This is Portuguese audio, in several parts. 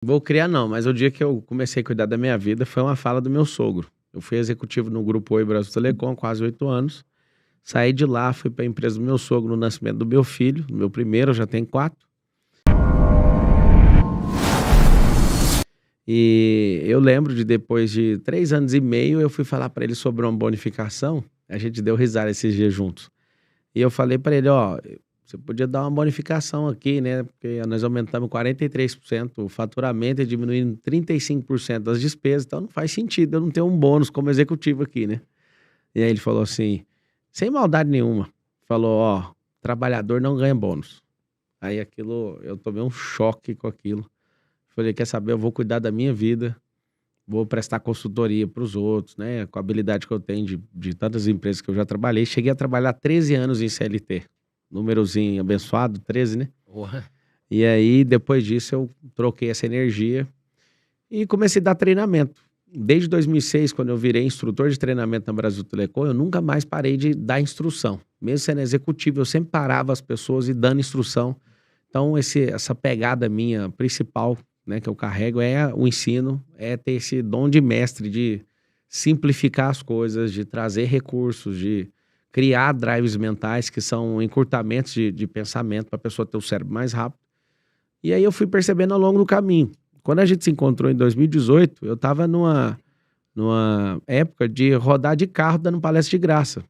Vou criar não, mas o dia que eu comecei a cuidar da minha vida foi uma fala do meu sogro. Eu fui executivo no Grupo Oi Brasil Telecom, quase 8 anos. Saí de lá, fui para a empresa do meu sogro no nascimento do meu filho, meu primeiro, eu já tenho 4. E eu lembro de depois de 3 anos e meio, eu fui falar para ele sobre uma bonificação, a gente deu risada esses dias juntos. E eu falei para ele, ó, você podia dar uma bonificação aqui, né? Porque nós aumentamos 43% o faturamento e diminuindo 35% das despesas, então não faz sentido eu não ter um bônus como executivo aqui, né? E aí ele falou assim, sem maldade nenhuma, falou, ó, trabalhador não ganha bônus. Aí aquilo, eu tomei um choque com aquilo. Falei, quer saber, eu vou cuidar da minha vida, vou prestar consultoria para os outros, né? Com a habilidade que eu tenho de tantas empresas que eu já trabalhei. Cheguei a trabalhar 13 anos em CLT. Númerozinho abençoado, 13, né? Porra. E aí, depois disso, eu troquei essa energia e comecei a dar treinamento. Desde 2006, quando eu virei instrutor de treinamento na Brasil Telecom, eu nunca mais parei de dar instrução. Mesmo sendo executivo, eu sempre parava as pessoas e dando instrução. Então, essa pegada minha principal, né, que eu carrego é o ensino, é ter esse dom de mestre, de simplificar as coisas, de trazer recursos, de criar drives mentais, que são encurtamentos de pensamento para a pessoa ter o cérebro mais rápido. E aí eu fui percebendo ao longo do caminho. Quando a gente se encontrou em 2018, eu estava numa época de rodar de carro dando palestra de graça.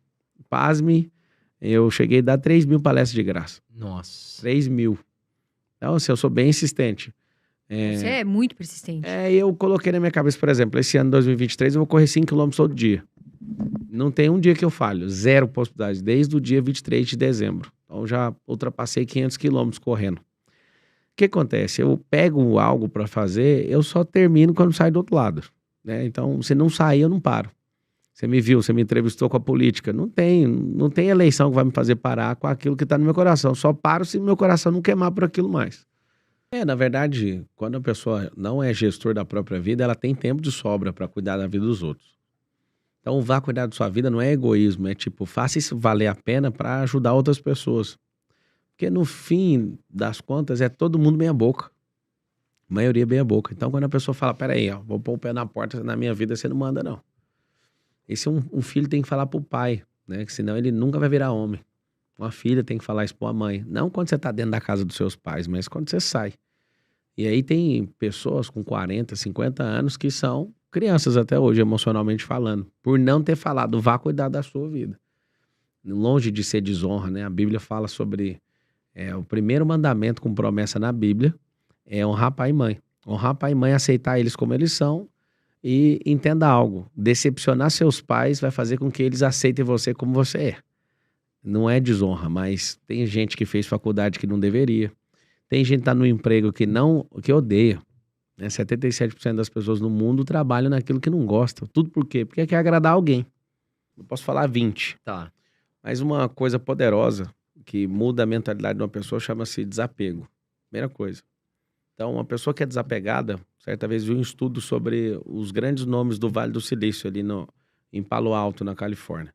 Pasme, eu cheguei a dar 3.000 palestras de graça. Nossa. 3.000. Então, assim, eu sou bem insistente. Você é muito persistente. Eu coloquei na minha cabeça, por exemplo, esse ano 2023 eu vou correr 5 km todo dia. Não tem um dia que eu falho, 0 possibilidade, desde o dia 23 de dezembro. Então já ultrapassei 500 km correndo. O que acontece? Eu pego algo para fazer, eu só termino quando saio do outro lado, né? Então, se não sair, eu não paro. Você me viu, você me entrevistou com a política. Não tem eleição que vai me fazer parar com aquilo que está no meu coração. Só paro se meu coração não queimar por aquilo mais. Na verdade, quando a pessoa não é gestor da própria vida, ela tem tempo de sobra para cuidar da vida dos outros. Então, vá cuidar da sua vida não é egoísmo, é tipo, faça isso valer a pena para ajudar outras pessoas. Porque no fim das contas é todo mundo meia boca. A maioria meia boca. Então, quando a pessoa fala, peraí, ó, vou pôr o pé na porta na minha vida, você não manda não. Esse um filho tem que falar pro pai, né? Que senão ele nunca vai virar homem. Uma filha tem que falar isso pra mãe. Não quando você tá dentro da casa dos seus pais, mas quando você sai. E aí tem pessoas com 40, 50 anos que são crianças até hoje, emocionalmente falando. Por não ter falado, vá cuidar da sua vida. Longe de ser desonra, né? A Bíblia fala sobre o primeiro mandamento com promessa na Bíblia é honrar pai e mãe. Honrar pai e mãe, aceitar eles como eles são. E entenda algo, decepcionar seus pais vai fazer com que eles aceitem você como você é. Não é desonra, mas tem gente que fez faculdade que não deveria. Tem gente que tá no emprego que odeia. Né? 77% das pessoas no mundo trabalham naquilo que não gostam. Tudo por quê? Porque quer agradar alguém. Eu posso falar 20. Tá. Mas uma coisa poderosa que muda a mentalidade de uma pessoa chama-se desapego. Primeira coisa. Então, uma pessoa que é desapegada, certa vez vi um estudo sobre os grandes nomes do Vale do Silício, ali em Palo Alto, na Califórnia.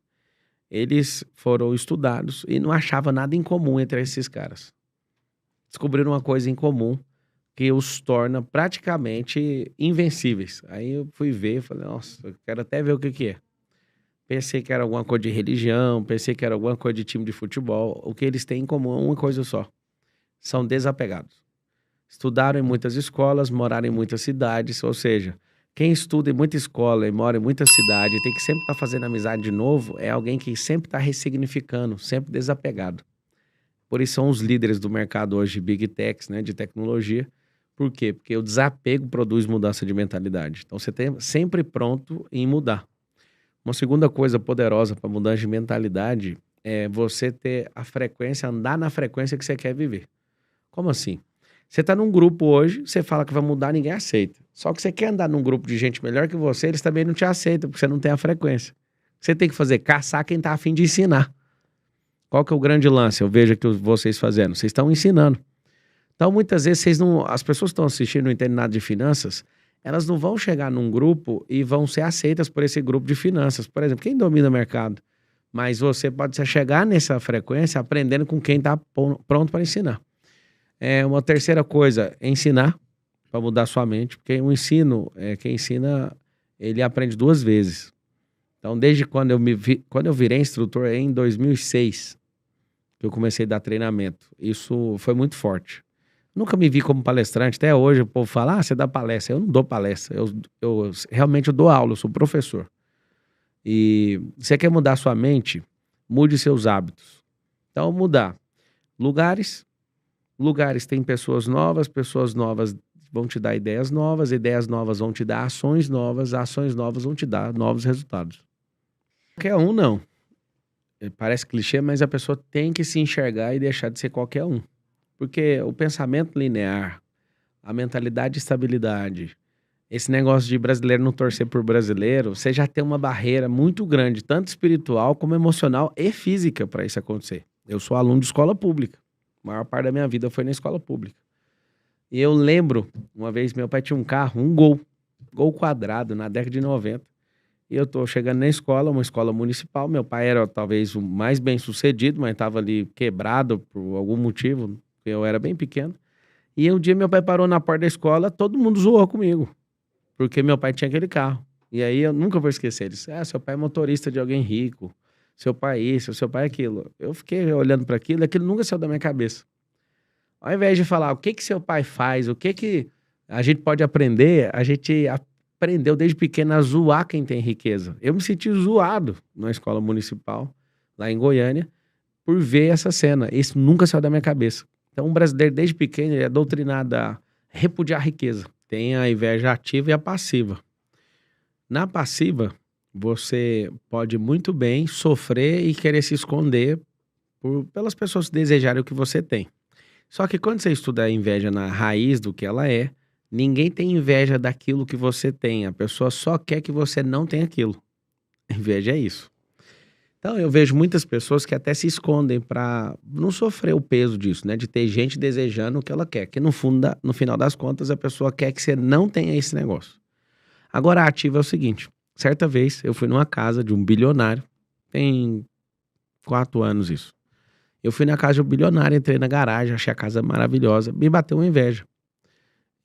Eles foram estudados e não achavam nada em comum entre esses caras. Descobriram uma coisa em comum que os torna praticamente invencíveis. Aí eu fui ver e falei, nossa, eu quero até ver o que é. Pensei que era alguma coisa de religião, pensei que era alguma coisa de time de futebol. O que eles têm em comum é uma coisa só. São desapegados. Estudaram em muitas escolas, moraram em muitas cidades, ou seja, quem estuda em muita escola e mora em muita cidade e tem que sempre estar fazendo amizade de novo, é alguém que sempre está ressignificando, sempre desapegado. Por isso são os líderes do mercado hoje, Big Techs, né, de tecnologia. Por quê? Porque o desapego produz mudança de mentalidade. Então você tem sempre pronto em mudar. Uma segunda coisa poderosa para mudança de mentalidade é você ter a frequência, andar na frequência que você quer viver. Como assim? Você tá num grupo hoje, você fala que vai mudar, ninguém aceita. Só que você quer andar num grupo de gente melhor que você, eles também não te aceitam, porque você não tem a frequência. Você tem que fazer, caçar quem tá a fim de ensinar. Qual que é o grande lance? Eu vejo aqui vocês fazendo. Vocês estão ensinando. Então, muitas vezes, as pessoas que estão assistindo não entendem nada de finanças, elas não vão chegar num grupo e vão ser aceitas por esse grupo de finanças. Por exemplo, quem domina o mercado? Mas você pode chegar nessa frequência aprendendo com quem tá pronto para ensinar. Uma terceira coisa, ensinar. para mudar sua mente, porque o ensino, quem ensina, ele aprende 2 vezes. Então, desde quando quando eu virei instrutor, em 2006, que eu comecei a dar treinamento. Isso foi muito forte. Nunca me vi como palestrante. Até hoje o povo fala, você dá palestra. Eu não dou palestra. Realmente eu dou aula, eu sou professor. E você quer mudar sua mente? Mude seus hábitos. Então, mudar. Lugares têm pessoas novas vão te dar ideias novas vão te dar ações novas vão te dar novos resultados. Qualquer um, não. Parece clichê, mas a pessoa tem que se enxergar e deixar de ser qualquer um. Porque o pensamento linear, a mentalidade de estabilidade, esse negócio de brasileiro não torcer por brasileiro, você já tem uma barreira muito grande, tanto espiritual como emocional e física para isso acontecer. Eu sou aluno de escola pública. A maior parte da minha vida foi na escola pública. E eu lembro, uma vez meu pai tinha um carro, um Gol quadrado, na década de 90. E eu tô chegando na escola, uma escola municipal. Meu pai era talvez o mais bem sucedido, mas estava ali quebrado por algum motivo. Eu era bem pequeno. E um dia meu pai parou na porta da escola, todo mundo zoou comigo. Porque meu pai tinha aquele carro. E aí eu nunca vou esquecer. Ele disse, seu pai é motorista de alguém rico. Seu pai isso, seu pai aquilo. Eu fiquei olhando para aquilo, e aquilo nunca saiu da minha cabeça. Ao invés de falar o que seu pai faz, o que a gente pode aprender, a gente aprendeu desde pequeno a zoar quem tem riqueza. Eu me senti zoado na escola municipal, lá em Goiânia, por ver essa cena. Isso nunca saiu da minha cabeça. Então, um brasileiro, desde pequeno, ele é doutrinado a repudiar a riqueza. Tem a inveja ativa e a passiva. Na passiva, você pode muito bem sofrer e querer se esconder pelas pessoas desejarem o que você tem. Só que quando você estuda a inveja na raiz do que ela é, ninguém tem inveja daquilo que você tem. A pessoa só quer que você não tenha aquilo. A inveja é isso. Então, eu vejo muitas pessoas que até se escondem para não sofrer o peso disso, né? De ter gente desejando o que ela quer. Que no final das contas, a pessoa quer que você não tenha esse negócio. Agora, a ativa é o seguinte. Certa vez, eu fui numa casa de um bilionário. Tem 4 anos isso. Eu fui na casa de um bilionário, entrei na garagem, achei a casa maravilhosa. Me bateu uma inveja.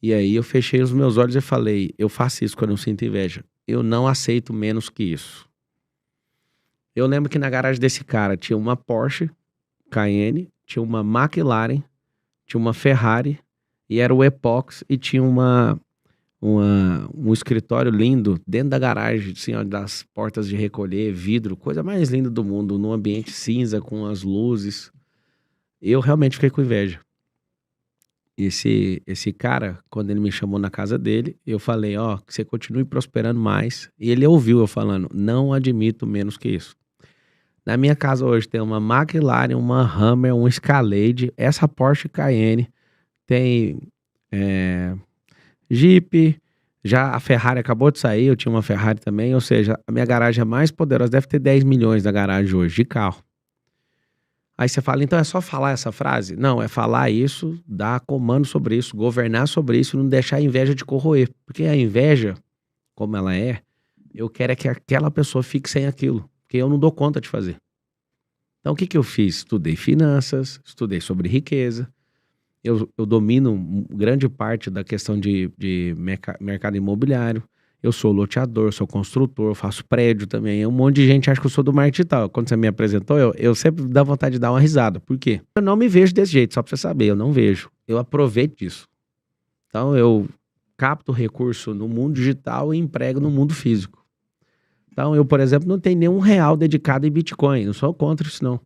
E aí eu fechei os meus olhos e falei, eu faço isso quando eu sinto inveja. Eu não aceito menos que isso. Eu lembro que na garagem desse cara tinha uma Porsche Cayenne, tinha uma McLaren, tinha uma Ferrari, e era o Epox, e tinha um escritório lindo dentro da garagem, assim, ó, das portas de recolher, vidro, coisa mais linda do mundo, num ambiente cinza, com as luzes. Eu realmente fiquei com inveja. Esse cara, quando ele me chamou na casa dele, eu falei, que você continue prosperando mais. E ele ouviu eu falando, não admito menos que isso. Na minha casa hoje tem uma McLaren, uma Hummer, um Escalade, essa Porsche Cayenne, tem Jeep, já a Ferrari acabou de sair, eu tinha uma Ferrari também, ou seja, a minha garagem é mais poderosa, deve ter 10 milhões na garagem hoje, de carro. Aí você fala, então é só falar essa frase? Não, é falar isso, dar comando sobre isso, governar sobre isso, não deixar a inveja de corroer. Porque a inveja, como ela é, eu quero é que aquela pessoa fique sem aquilo, porque eu não dou conta de fazer. Então o que eu fiz? Estudei finanças, estudei sobre riqueza, eu domino grande parte da questão de mercado imobiliário, eu sou loteador, sou construtor, faço prédio também. Um monte de gente acha que eu sou do marketing e tal. Quando você me apresentou, eu sempre dá vontade de dar uma risada. Por quê? Eu não me vejo desse jeito, só pra você saber, eu não vejo. Eu aproveito disso. Então eu capto recurso no mundo digital e emprego no mundo físico. Então eu, por exemplo, não tenho nenhum real dedicado em Bitcoin. Não sou contra isso, não.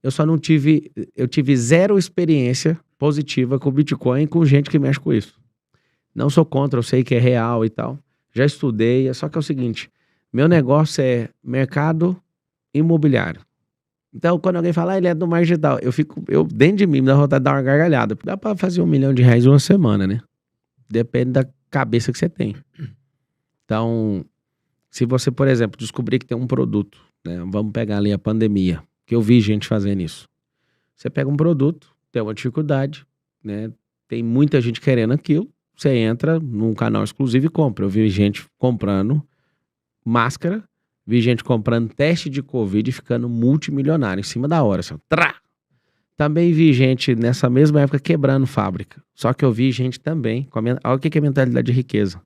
Eu tive 0 experiência positiva com Bitcoin e com gente que mexe com isso. Não sou contra, eu sei que é real e tal. Já estudei, só que é o seguinte, meu negócio é mercado imobiliário. Então, quando alguém fala, ele é do marketing digital, eu dentro de mim, me dá vontade de dar uma gargalhada. Dá pra fazer R$1 milhão em uma semana, né? Depende da cabeça que você tem. Então, se você, por exemplo, descobrir que tem um produto, né? Vamos pegar ali a pandemia, que eu vi gente fazendo isso. Você pega um produto, tem uma dificuldade, né? Tem muita gente querendo aquilo. Você entra num canal exclusivo e compra. Eu vi gente comprando máscara, vi gente comprando teste de Covid e ficando multimilionário em cima da hora. Assim, Também vi gente nessa mesma época quebrando fábrica. Só que eu vi gente também. Olha o que é mentalidade de riqueza.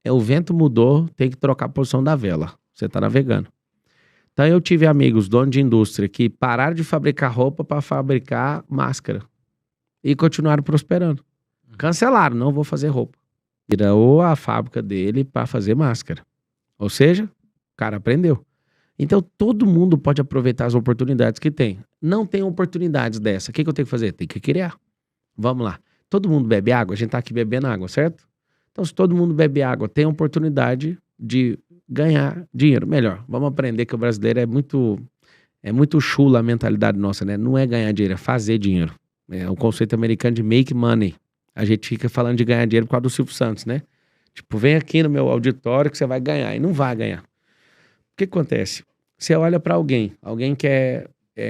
O vento mudou, tem que trocar a posição da vela. Você está navegando. Então eu tive amigos, donos de indústria, que pararam de fabricar roupa para fabricar máscara. E continuaram prosperando. Cancelaram, não vou fazer roupa. Virou a fábrica dele para fazer máscara. Ou seja, o cara aprendeu. Então todo mundo pode aproveitar as oportunidades que tem. Não tem oportunidades dessa. O que eu tenho que fazer? Tem que criar. Vamos lá. Todo mundo bebe água? A gente tá aqui bebendo água, certo? Então se todo mundo bebe água, tem oportunidade de ganhar dinheiro. Melhor, vamos aprender que o brasileiro é muito chula a mentalidade nossa, né? Não é ganhar dinheiro, é fazer dinheiro. É o conceito americano de make money. A gente fica falando de ganhar dinheiro por causa do Silvio Santos, né? Tipo, vem aqui no meu auditório que você vai ganhar. E não vai ganhar. O que acontece? Você olha pra alguém quer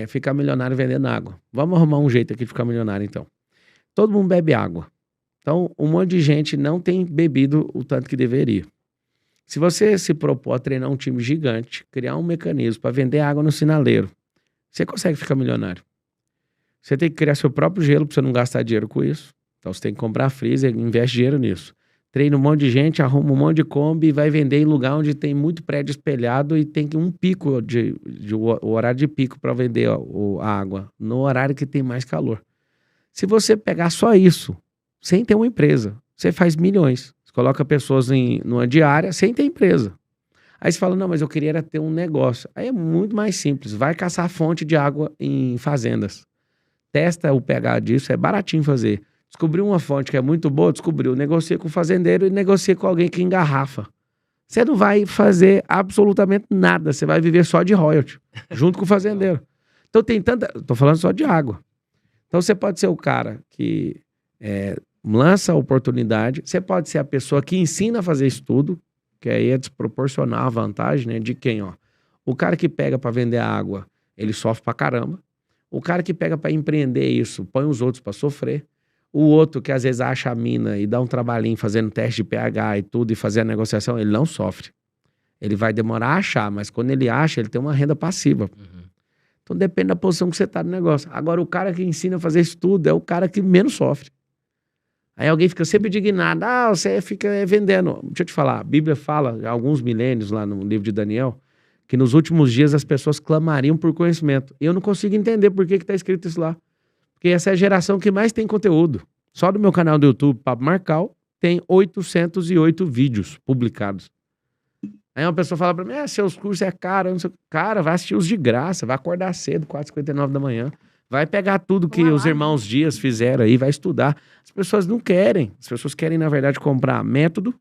ficar milionário vendendo água. Vamos arrumar um jeito aqui de ficar milionário, então. Todo mundo bebe água. Então, um monte de gente não tem bebido o tanto que deveria. Se você se propor a treinar um time gigante, criar um mecanismo para vender água no sinaleiro, você consegue ficar milionário. Você tem que criar seu próprio gelo para você não gastar dinheiro com isso. Então, você tem que comprar freezer e investe dinheiro nisso. Treina um monte de gente, arruma um monte de Kombi e vai vender em lugar onde tem muito prédio espelhado e tem um pico, o horário de pico para vender a água, no horário que tem mais calor. Se você pegar só isso, sem ter uma empresa, você faz milhões. Você coloca pessoas numa diária sem ter empresa. Aí você fala, não, mas eu queria ter um negócio. Aí é muito mais simples. Vai caçar fonte de água em fazendas. Testa o pH disso, é baratinho fazer. Descobriu uma fonte que é muito boa, descobriu. Negocia com o fazendeiro e negocia com alguém que engarrafa. Você não vai fazer absolutamente nada. Você vai viver só de royalty, junto com o fazendeiro. Então tem tanta... Tô falando só de água. Então você pode ser o cara que lança a oportunidade. Você pode ser a pessoa que ensina a fazer estudo, que aí é desproporcional a vantagem, né? De quem, ó? O cara que pega para vender água, ele sofre pra caramba. O cara que pega para empreender isso, põe os outros para sofrer. O outro que às vezes acha a mina e dá um trabalhinho fazendo teste de pH e tudo e fazer a negociação, ele não sofre. Ele vai demorar a achar, mas quando ele acha, ele tem uma renda passiva. Uhum. Então depende da posição que você tá no negócio. Agora o cara que ensina a fazer isso tudo é o cara que menos sofre. Aí alguém fica sempre indignado. Ah, você fica vendendo. Deixa eu te falar, a Bíblia fala, há alguns milênios lá no livro de Daniel, que nos últimos dias as pessoas clamariam por conhecimento. E eu não consigo entender por que tá escrito isso lá. Porque essa é a geração que mais tem conteúdo. Só do meu canal do YouTube, Papo Marcal, tem 808 vídeos publicados. Aí uma pessoa fala pra mim, seus cursos é caro. Não sei... Cara, vai assistir os de graça, vai acordar cedo, 4h59 da manhã. Vai pegar tudo que os irmãos Dias fizeram aí, vai estudar. As pessoas não querem. As pessoas querem, na verdade, comprar método,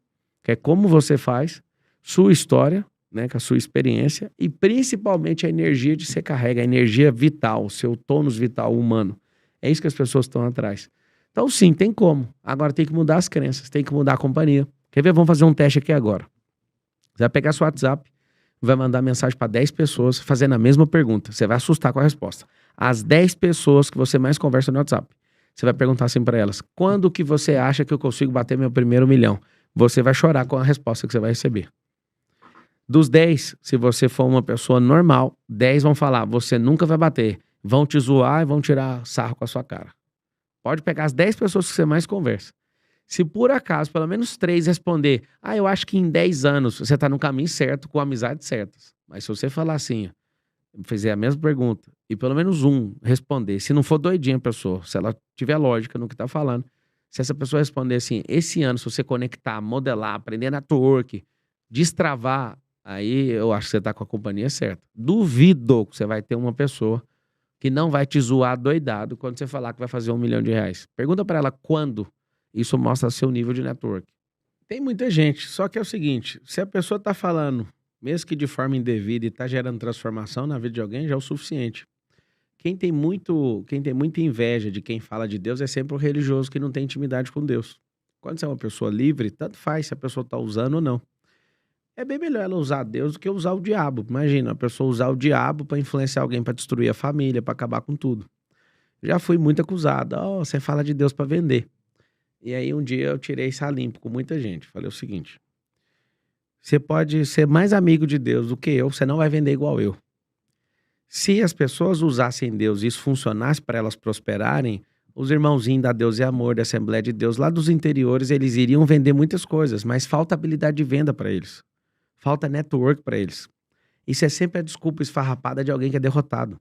que é como você faz, sua história, né, com a sua experiência, e principalmente a energia que você carrega, a energia vital, o seu tônus vital humano. É isso que as pessoas estão atrás. Então, sim, tem como. Agora tem que mudar as crenças, tem que mudar a companhia. Quer ver? Vamos fazer um teste aqui agora. Você vai pegar seu WhatsApp, vai mandar mensagem para 10 pessoas fazendo a mesma pergunta. Você vai assustar com a resposta. As 10 pessoas que você mais conversa no WhatsApp. Você vai perguntar assim para elas: quando que você acha que eu consigo bater meu primeiro milhão? Você vai chorar com a resposta que você vai receber. Dos 10, se você for uma pessoa normal, 10 vão falar: você nunca vai bater. Vão te zoar e vão tirar sarro com a sua cara. Pode pegar as 10 pessoas que você mais conversa. Se por acaso, pelo menos 3 responder: eu acho que em 10 anos você tá no caminho certo, com amizades certas. Mas se você falar assim, fizer a mesma pergunta, e pelo menos um responder, se não for doidinha a pessoa, se ela tiver lógica no que tá falando, se essa pessoa responder assim, esse ano, se você conectar, modelar, aprender network, destravar, aí eu acho que você tá com a companhia certa. Duvido que você vai ter uma pessoa que não vai te zoar doidado quando você falar que vai fazer R$1 milhão. Pergunta pra ela quando. Isso mostra seu nível de network. Tem muita gente, só que é o seguinte, se a pessoa tá falando, mesmo que de forma indevida, e tá gerando transformação na vida de alguém, já é o suficiente. Quem tem muita inveja de quem fala de Deus é sempre o religioso que não tem intimidade com Deus. Quando você é uma pessoa livre, tanto faz se a pessoa tá usando ou não. É bem melhor ela usar Deus do que usar o diabo. Imagina, a pessoa usar o diabo para influenciar alguém, para destruir a família, para acabar com tudo. Já fui muito acusado. Você fala de Deus para vender. E aí um dia eu tirei isso a limpo com muita gente. Falei o seguinte: você pode ser mais amigo de Deus do que eu, você não vai vender igual eu. Se as pessoas usassem Deus e isso funcionasse para elas prosperarem, os irmãozinhos da Deus e Amor, da Assembleia de Deus, lá dos interiores, eles iriam vender muitas coisas, mas falta habilidade de venda para eles. Falta network para eles. Isso é sempre a desculpa esfarrapada de alguém que é derrotado.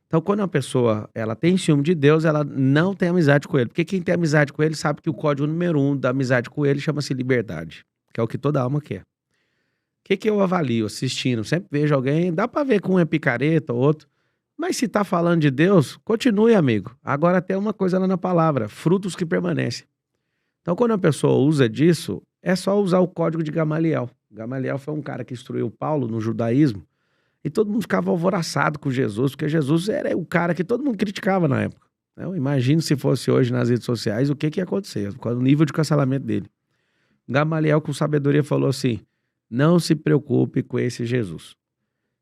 Então, quando uma pessoa ela tem ciúme de Deus, ela não tem amizade com ele. Porque quem tem amizade com ele sabe que o código número 1 da amizade com ele chama-se liberdade, que é o que toda alma quer. O que eu avalio assistindo? Sempre vejo alguém, dá pra ver que um é picareta, outro. Mas se tá falando de Deus, continue, amigo. Agora tem uma coisa lá na palavra, frutos que permanecem. Então, quando a pessoa usa disso, é só usar o código de Gamaliel. Gamaliel foi um cara que instruiu Paulo no judaísmo. E todo mundo ficava alvoroçado com Jesus, porque Jesus era o cara que todo mundo criticava na época. Eu imagino se fosse hoje nas redes sociais, o que ia acontecer, qual o nível de cancelamento dele. Gamaliel, com sabedoria, falou assim: não se preocupe com esse Jesus.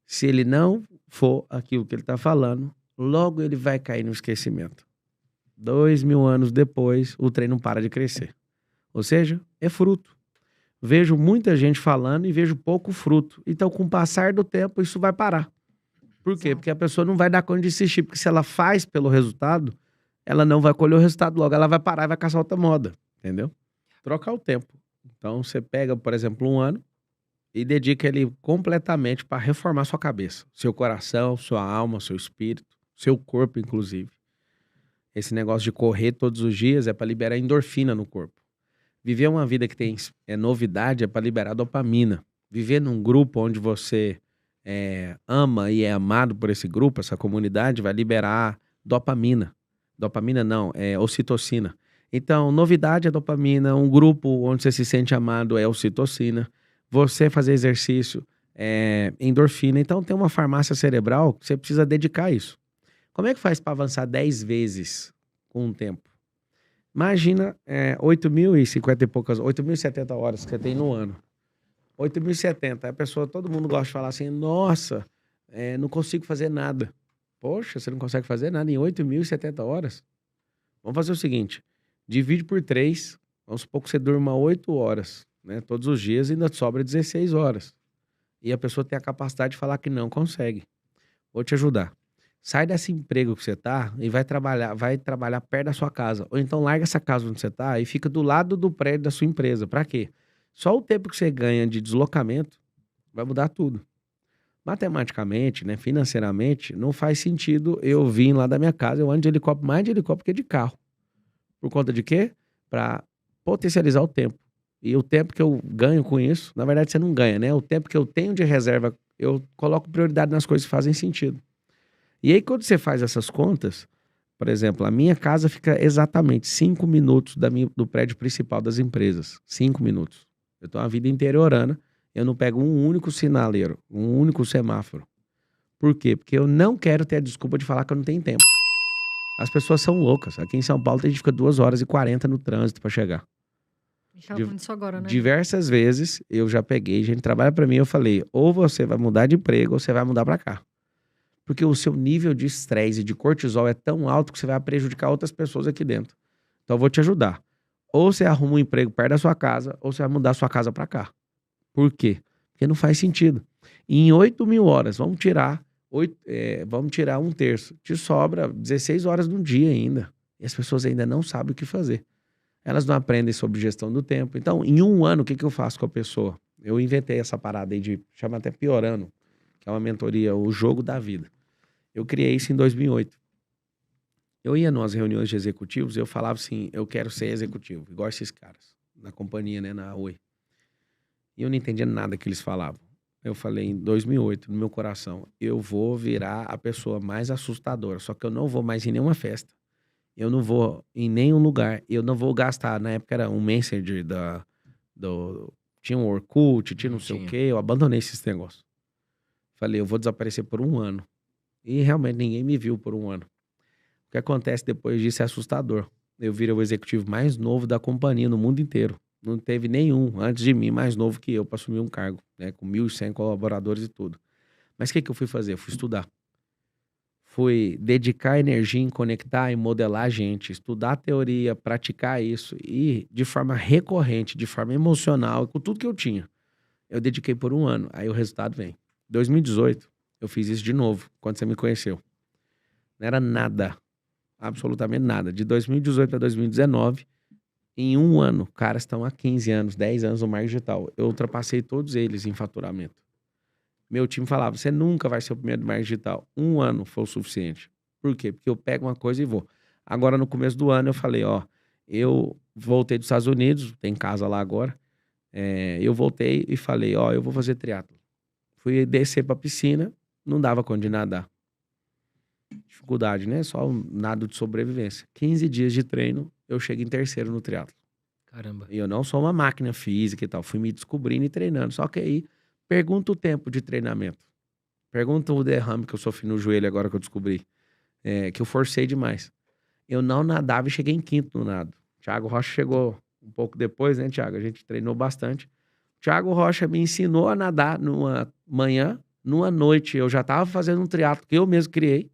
Se ele não for aquilo que ele está falando, logo ele vai cair no esquecimento. 2000 anos depois, o trem não para de crescer. Ou seja, é fruto. Vejo muita gente falando e vejo pouco fruto. Então, com o passar do tempo, isso vai parar. Por quê? Porque a pessoa não vai dar conta de insistir. Porque se ela faz pelo resultado, ela não vai colher o resultado logo. Ela vai parar e vai caçar outra moda. Entendeu? Trocar o tempo. Então, você pega, por exemplo, um ano e dedica ele completamente para reformar sua cabeça. Seu coração, sua alma, seu espírito, seu corpo, inclusive. Esse negócio de correr todos os dias é para liberar endorfina no corpo. Viver uma vida que tem novidade é para liberar dopamina. Viver num grupo onde você ama e é amado por esse grupo, essa comunidade, vai liberar dopamina. Dopamina não, é ocitocina. Então, novidade é dopamina, um grupo onde você se sente amado é ocitocina. Você fazer exercício é endorfina. Então, tem uma farmácia cerebral que você precisa dedicar isso. Como é que faz para avançar 10 vezes com o tempo? Imagina 8.050 e poucas, 8.070 horas que você tem no ano. 8.070. A pessoa, todo mundo gosta de falar assim, nossa, não consigo fazer nada. Poxa, você não consegue fazer nada em 8.070 horas? Vamos fazer o seguinte, divide por 3, vamos supor que você durma 8 horas, né, todos os dias, e ainda sobra 16 horas. E a pessoa tem a capacidade de falar que não consegue. Vou te ajudar. Sai desse emprego que você tá e vai trabalhar perto da sua casa. Ou então larga essa casa onde você tá e fica do lado do prédio da sua empresa. Pra quê? Só o tempo que você ganha de deslocamento vai mudar tudo. Matematicamente, né, financeiramente, não faz sentido eu vir lá da minha casa, eu ando de helicóptero, mais de helicóptero que de carro. Por conta de quê? Pra potencializar o tempo. E o tempo que eu ganho com isso, na verdade você não ganha, né? O tempo que eu tenho de reserva, eu coloco prioridade nas coisas que fazem sentido. E aí, quando você faz essas contas, por exemplo, a minha casa fica exatamente 5 minutos do prédio principal das empresas. 5 minutos. Eu tenho uma vida interiorana, eu não pego um único sinaleiro, um único semáforo. Por quê? Porque eu não quero ter a desculpa de falar que eu não tenho tempo. As pessoas são loucas. Aqui em São Paulo, a gente fica 2h40 no trânsito para chegar. Isso agora, né? Diversas vezes eu já peguei, gente trabalha para mim, eu falei, ou você vai mudar de emprego, ou você vai mudar para cá. Porque o seu nível de estresse e de cortisol é tão alto que você vai prejudicar outras pessoas aqui dentro. Então eu vou te ajudar. Ou você arruma um emprego perto da sua casa, ou você vai mudar a sua casa para cá. Por quê? Porque não faz sentido. E em 8.000 horas, vamos tirar um terço. Te sobra 16 horas no dia ainda. E as pessoas ainda não sabem o que fazer. Elas não aprendem sobre gestão do tempo. Então, em um ano, o que eu faço com a pessoa? Eu inventei essa parada aí chama até Piorando, que é uma mentoria, o jogo da vida. Eu criei isso em 2008. Eu ia nas reuniões de executivos e eu falava assim, eu quero ser executivo, igual esses caras, na companhia, né, na Oi. E eu não entendia nada que eles falavam. Eu falei em 2008, no meu coração, eu vou virar a pessoa mais assustadora, só que eu não vou mais em nenhuma festa. Eu não vou em nenhum lugar, eu não vou gastar, na época era um Messenger tinha um Orkut, tinha não sei o quê, eu abandonei esses negócios. Falei, eu vou desaparecer por um ano. E realmente ninguém me viu por um ano. O que acontece depois disso é assustador. Eu virei o executivo mais novo da companhia no mundo inteiro. Não teve nenhum antes de mim mais novo que eu para assumir um cargo, né, com 1.100 colaboradores e tudo. Mas o que eu fui fazer? Eu fui estudar. Fui dedicar energia em conectar e modelar a gente, estudar a teoria, praticar isso e de forma recorrente, de forma emocional, com tudo que eu tinha. Eu dediquei por um ano, aí o resultado vem. 2018, Eu fiz isso de novo, quando você me conheceu. Não era nada, absolutamente nada. De 2018 a 2019, em um ano, caras estão há 15 anos, 10 anos no marketing digital. Eu ultrapassei todos eles em faturamento. Meu time falava, você nunca vai ser o primeiro do marketing digital. Um ano foi o suficiente. Por quê? Porque eu pego uma coisa e vou. Agora, no começo do ano, eu falei, ó, eu voltei dos Estados Unidos, tem casa lá agora, eu voltei e falei, ó, eu vou fazer triatlo. Fui descer pra piscina, não dava conta de nadar. Dificuldade, né? Só um nado de sobrevivência. 15 dias de treino, eu chego em terceiro no triatlo. Caramba. E eu não sou uma máquina física e tal. Fui me descobrindo e treinando. Só que aí, pergunta o tempo de treinamento. Pergunta o derrame que eu sofri no joelho agora que eu descobri. Que eu forcei demais. Eu não nadava e cheguei em quinto no nado. Thiago Rocha chegou um pouco depois, né, Thiago? A gente treinou bastante. Thiago Rocha me ensinou a nadar numa manhã, numa noite. Eu já estava fazendo um triatlo que eu mesmo criei,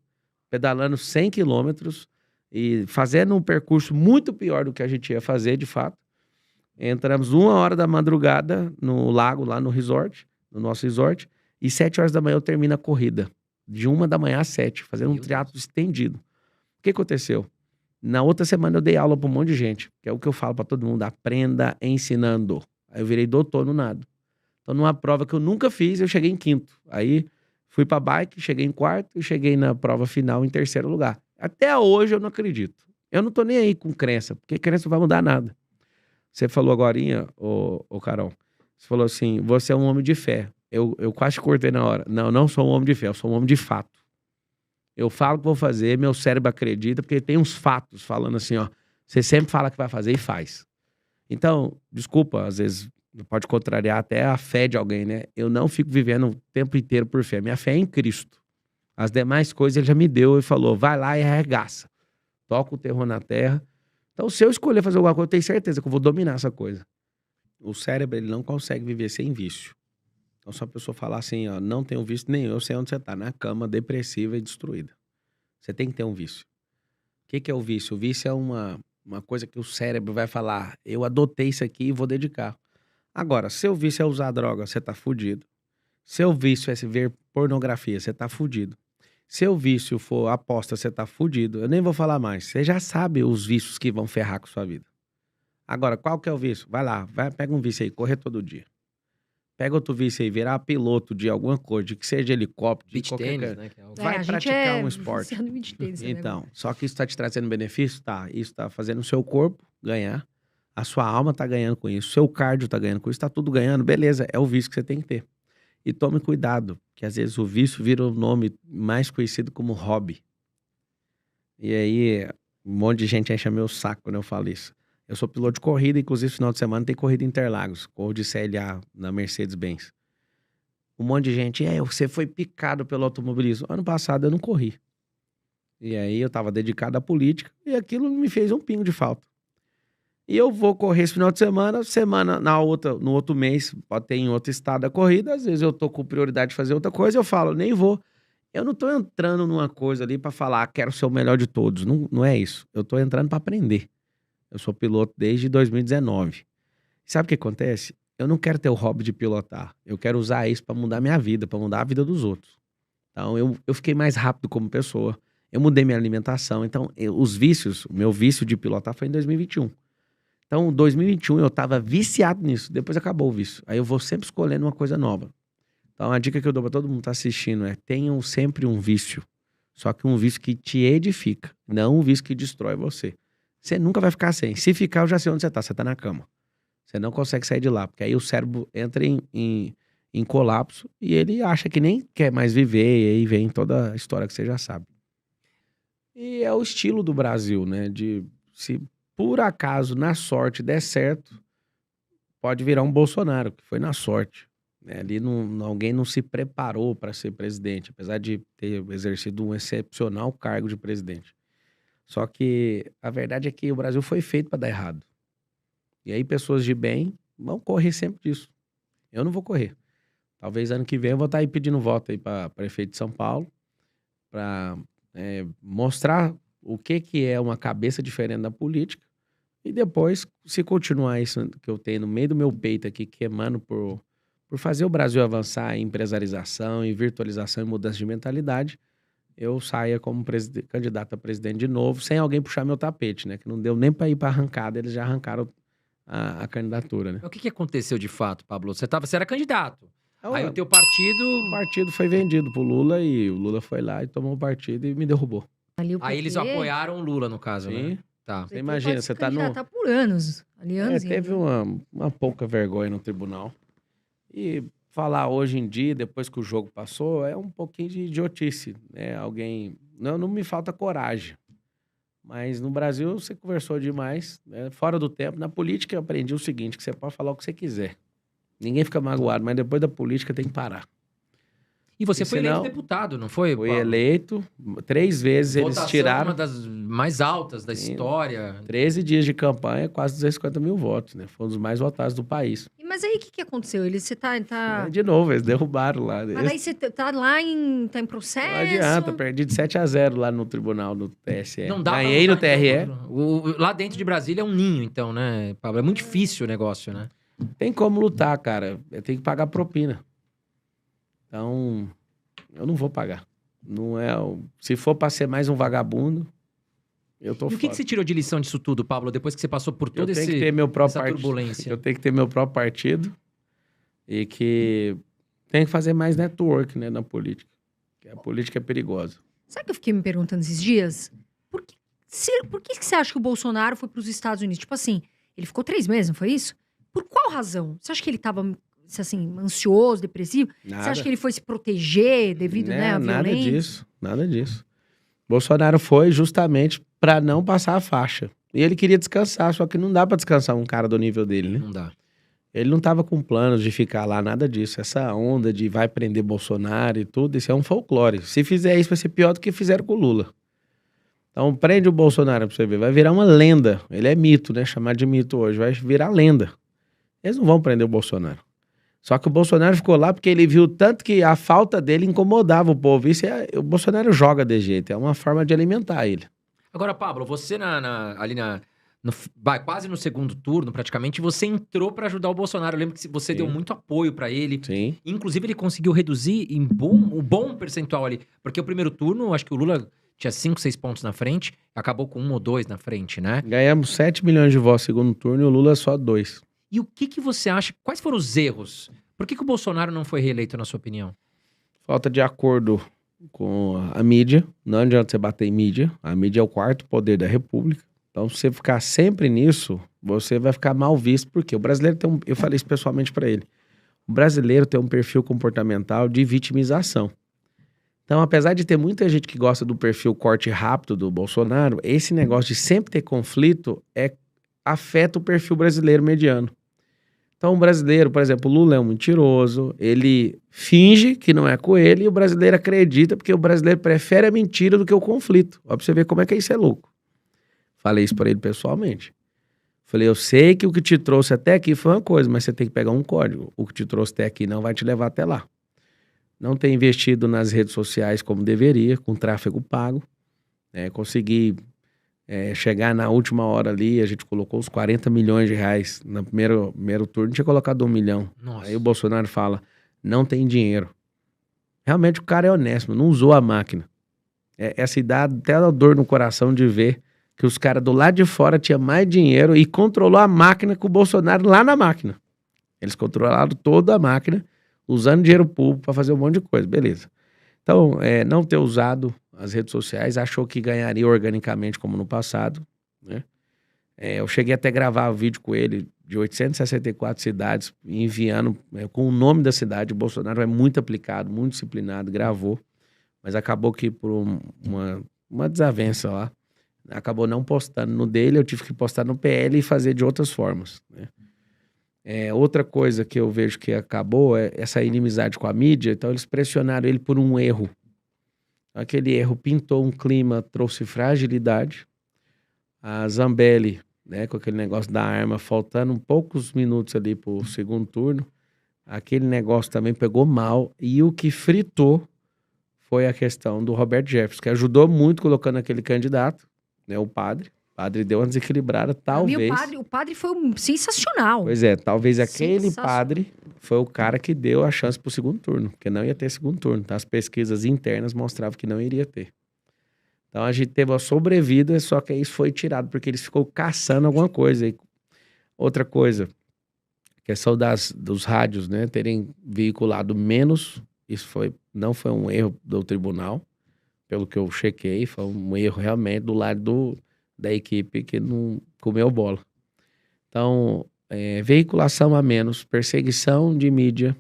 pedalando 100 quilômetros e fazendo um percurso muito pior do que a gente ia fazer, de fato. Entramos 1h da madrugada no lago, lá no resort, no nosso resort, e 7 horas da manhã eu termino a corrida. De 1 da manhã às 7, fazendo um triatlo estendido. O que aconteceu? Na outra semana eu dei aula para um monte de gente, que é o que eu falo para todo mundo, aprenda ensinando. Aí eu virei doutor no nado. Então numa prova que eu nunca fiz, eu cheguei em quinto. Aí fui pra bike, cheguei em quarto e cheguei na prova final em terceiro lugar. Até hoje eu não acredito. Eu não tô nem aí com crença, porque crença não vai mudar nada. Você falou agorinha, ô Carol, você falou assim, você é um homem de fé. Eu quase cortei na hora. Não, eu não sou um homem de fé, eu sou um homem de fato. Eu falo que vou fazer, meu cérebro acredita, porque tem uns fatos falando assim, ó. Você sempre fala que vai fazer e faz. Então, desculpa, às vezes pode contrariar até a fé de alguém, né? Eu não fico vivendo o tempo inteiro por fé. Minha fé é em Cristo. As demais coisas ele já me deu e falou, vai lá e arregaça. Toca o terror na terra. Então, se eu escolher fazer alguma coisa, eu tenho certeza que eu vou dominar essa coisa. O cérebro, ele não consegue viver sem vício. Então, se a pessoa falar assim, ó, não tenho vício nenhum, eu sei onde você tá, na cama, depressiva e destruída. Você tem que ter um vício. O que é o vício? O vício é uma coisa que o cérebro vai falar, eu adotei isso aqui e vou dedicar. Agora, seu vício é usar droga, você tá fudido. Seu vício é se ver pornografia, você tá fudido. Seu vício for aposta, você tá fudido. Eu nem vou falar mais. Você já sabe os vícios que vão ferrar com sua vida. Agora, qual que é o vício? Vai lá, pega um vício aí, correr todo dia. Pega outro vício aí, virar piloto de alguma coisa, de que seja de helicóptero, de Beach qualquer tênis, coisa. né? Que é o... Vai a gente praticar um esporte. viciado em beach tênis, né? Então, só que isso tá te trazendo benefício? Tá. Isso tá fazendo o seu corpo ganhar. A sua alma tá ganhando com isso. O seu cardio tá ganhando com isso. Tá tudo ganhando. Beleza, é o vício que você tem que ter. E tome cuidado, que às vezes o vício vira o nome mais conhecido como hobby. E aí, um monte de gente enche meu saco quando eu falo isso. Eu sou piloto de corrida, inclusive no final de semana tem corrida em Interlagos. Corro de CLA na Mercedes-Benz. Um monte de gente, você foi picado pelo automobilismo. Ano passado eu não corri. E aí eu tava dedicado à política e aquilo me fez um pingo de falta. E eu vou correr esse final de semana, no outro mês, pode ter em outro estado a corrida, às vezes eu tô com prioridade de fazer outra coisa, eu falo, nem vou. Eu não tô entrando numa coisa ali pra falar, quero ser o melhor de todos. Não, não é isso. Eu tô entrando pra aprender. Eu sou piloto desde 2019. Sabe o que acontece? Eu não quero ter o hobby de pilotar. Eu quero usar isso pra mudar minha vida, pra mudar a vida dos outros. Então, eu fiquei mais rápido como pessoa. Eu mudei minha alimentação. Então, os vícios, o meu vício de pilotar foi em 2021. Então, em 2021 eu tava viciado nisso. Depois acabou o vício. Aí eu vou sempre escolhendo uma coisa nova. Então, a dica que eu dou pra todo mundo que tá assistindo é: tenham sempre um vício. Só que um vício que te edifica, não um vício que destrói você. Você nunca vai ficar sem. Se ficar, eu já sei onde você tá. Você tá na cama. Você não consegue sair de lá, porque aí o cérebro entra em colapso e ele acha que nem quer mais viver, e aí vem toda a história que você já sabe. E é o estilo do Brasil, né? De se por acaso, na sorte, der certo, pode virar um Bolsonaro, que foi na sorte. Né? Ali alguém não se preparou para ser presidente, apesar de ter exercido um excepcional cargo de presidente. Só que a verdade é que o Brasil foi feito para dar errado. E aí pessoas de bem vão correr sempre disso. Eu não vou correr. Talvez ano que vem eu vou estar aí pedindo voto aí para prefeito de São Paulo, para mostrar o que é uma cabeça diferente da política. E depois, se continuar isso que eu tenho no meio do meu peito aqui, queimando por por fazer o Brasil avançar em empresarização, em virtualização e mudança de mentalidade, eu saia como candidato a presidente de novo, sem alguém puxar meu tapete, né? Que não deu nem para ir para arrancada, eles já arrancaram a candidatura, né? O que aconteceu de fato, Pablo? Você era candidato. Aí o teu O partido... partido foi vendido pro Lula e o Lula foi lá e tomou o partido e me derrubou. Ali o Aí eles PT, apoiaram o Lula, no caso, Sim. né? Tá. o PT Você imagina, pode você se tá no... candidatar por anos. Ali, anos e teve anos. uma pouca vergonha no tribunal. E falar hoje em dia, depois que o jogo passou, é um pouquinho de idiotice, né? Alguém... Não me falta coragem. Mas no Brasil você conversou demais, né? Fora do tempo. Na política eu aprendi o seguinte, que você pode falar o que você quiser. Ninguém fica magoado, mas depois da política tem que parar. E você E foi senão- eleito deputado, não foi, Fui Pablo? eleito, 3 vezes eles Votação tiraram... uma das mais altas da Sim. história. 13 dias de campanha, quase 250 mil votos, né? Foi um dos mais votados do país. Mas aí o que aconteceu? Você tá... De novo, eles derrubaram lá. Mas aí você tá lá tá em processo? Não adianta, perdi de 7-0 lá no tribunal do TSE. Não dá pra Ganhei no votar em TRE. outro. Lá dentro de Brasília é um ninho, então, né, Pablo? É muito difícil o negócio, né? Tem como lutar, cara. Eu tenho que pagar propina. Então, eu não vou pagar. Não é. Se for pra ser mais um vagabundo, eu tô E o que fora. que você tirou de lição disso tudo, Pablo, depois que você passou por Eu todo tenho que ter meu próprio essa partido. turbulência? Eu tenho que ter meu próprio partido e que tem que fazer mais network, né, na política. Porque a política é perigosa. Sabe o que eu fiquei me perguntando esses dias? Por que que você acha que o Bolsonaro foi para os Estados Unidos? Tipo assim, ele ficou 3 meses, não foi isso? Por qual razão? Você acha que ele tava, assim, ansioso, depressivo? Você acha que ele foi se proteger devido, né, à Nada violência? disso, nada disso. Bolsonaro foi justamente para não passar a faixa. E ele queria descansar, só que não dá para descansar um cara do nível dele, né? Não dá. Ele não tava com planos de ficar lá, nada disso. Essa onda de vai prender Bolsonaro e tudo, isso é um folclore. Se fizer isso, vai ser pior do que fizeram com o Lula. Então, prende o Bolsonaro pra você ver. Vai virar uma lenda. Ele é mito, né? Chamado de mito hoje. Vai virar lenda. Eles não vão prender o Bolsonaro. Só que o Bolsonaro ficou lá porque ele viu tanto que a falta dele incomodava o povo. O Bolsonaro joga de jeito. É uma forma de alimentar ele. Agora, Pablo, você quase no segundo turno, praticamente, você entrou pra ajudar o Bolsonaro. Eu lembro que você Sim. deu muito apoio pra ele. Sim. Inclusive, ele conseguiu reduzir um bom percentual ali. Porque o primeiro turno, acho que o Lula tinha 5, 6 pontos na frente, acabou com 1 ou 2 na frente, né? Ganhamos 7 milhões de votos no segundo turno e o Lula só 2. E o que você acha? Quais foram os erros? Por que o Bolsonaro não foi reeleito, na sua opinião? Falta de acordo com a mídia. Não adianta você bater em mídia. A mídia é o quarto poder da República. Então, se você ficar sempre nisso, você vai ficar mal visto. Porque o brasileiro tem eu falei isso pessoalmente para ele. O brasileiro tem um perfil comportamental de vitimização. Então, apesar de ter muita gente que gosta do perfil corte rápido do Bolsonaro, esse negócio de sempre ter conflito afeta o perfil brasileiro mediano. Então, o brasileiro, por exemplo, o Lula é um mentiroso, ele finge que não é com ele e o brasileiro acredita porque o brasileiro prefere a mentira do que o conflito. Ó, pra você ver como é que isso é louco. Falei isso para ele pessoalmente. Falei, eu sei que o que te trouxe até aqui foi uma coisa, mas você tem que pegar um código. O que te trouxe até aqui não vai te levar até lá. Não tem investido nas redes sociais como deveria, com tráfego pago. Consegui chegar na última hora ali, a gente colocou uns 40 milhões de reais. No primeiro turno tinha colocado 1 milhão. Nossa. Aí o Bolsonaro fala, não tem dinheiro. Realmente o cara é honesto, não usou a máquina. Essa idade até dá dor no coração de ver que os caras do lado de fora tinham mais dinheiro e controlou a máquina com o Bolsonaro lá na máquina. Eles controlaram toda a máquina, usando dinheiro público para fazer um monte de coisa, beleza. Então, não ter usado as redes sociais, achou que ganharia organicamente como no passado, né? Eu cheguei até a gravar um vídeo com ele de 864 cidades, enviando com o nome da cidade. O Bolsonaro é muito aplicado, muito disciplinado, gravou, mas acabou que por uma desavença lá, acabou não postando no dele, eu tive que postar no PL e fazer de outras formas, né? Outra coisa que eu vejo que acabou é essa inimizade com a mídia. Então eles pressionaram ele por um erro. Aquele erro pintou um clima, trouxe fragilidade. A Zambelli, né, com aquele negócio da arma, faltando poucos minutos ali pro segundo turno, aquele negócio também pegou mal. E o que fritou foi a questão do Roberto Jefferson, que ajudou muito colocando aquele candidato, né, o padre. O padre deu uma desequilibrada, talvez. Pra mim, o padre foi sensacional. Pois é, talvez aquele padre foi o cara que deu a chance pro segundo turno, porque não ia ter segundo turno, tá? As pesquisas internas mostravam que não iria ter. Então a gente teve a sobrevida, só que isso foi tirado, porque eles ficou caçando alguma coisa. E outra coisa, questão dos rádios, né, terem veiculado menos, isso não foi um erro do tribunal, pelo que eu chequei, foi um erro realmente do lado da equipe que não comeu bola. Então, veiculação a menos, perseguição de mídia,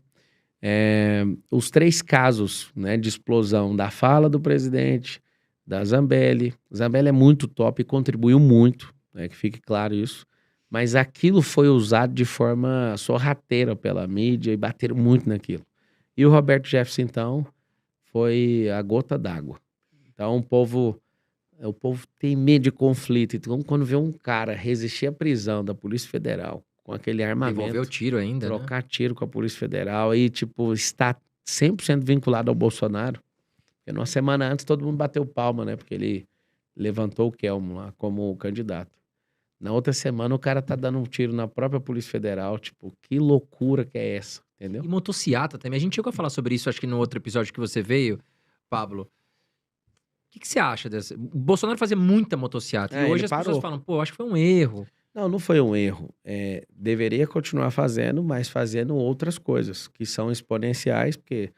os 3 casos, né, de explosão da fala do presidente, da Zambelli. Zambelli é muito top e contribuiu muito, né, que fique claro isso. Mas aquilo foi usado de forma sorrateira pela mídia e bateram muito naquilo. E o Roberto Jefferson, então, foi a gota d'água. Então, o povo tem medo de conflito. Então, quando vê um cara resistir à prisão da Polícia Federal com aquele Devolveu o armamento, tiro ainda, né? trocar tiro com a Polícia Federal e, tipo, está 100% vinculado ao Bolsonaro. Porque numa semana antes todo mundo bateu palma, né? Porque ele levantou o Kelmo lá como candidato. Na outra semana o cara tá dando um tiro na própria Polícia Federal. Tipo, que loucura que é essa, entendeu? E motociata também. A gente chegou a falar sobre isso, acho que no outro episódio que você veio, Pablo. O que você acha dessa? O Bolsonaro fazia muita motociata. E Ele hoje as pessoas parou. falam, pô, acho que foi um erro. Não foi um erro. Deveria continuar fazendo, mas fazendo outras coisas que são exponenciais, porque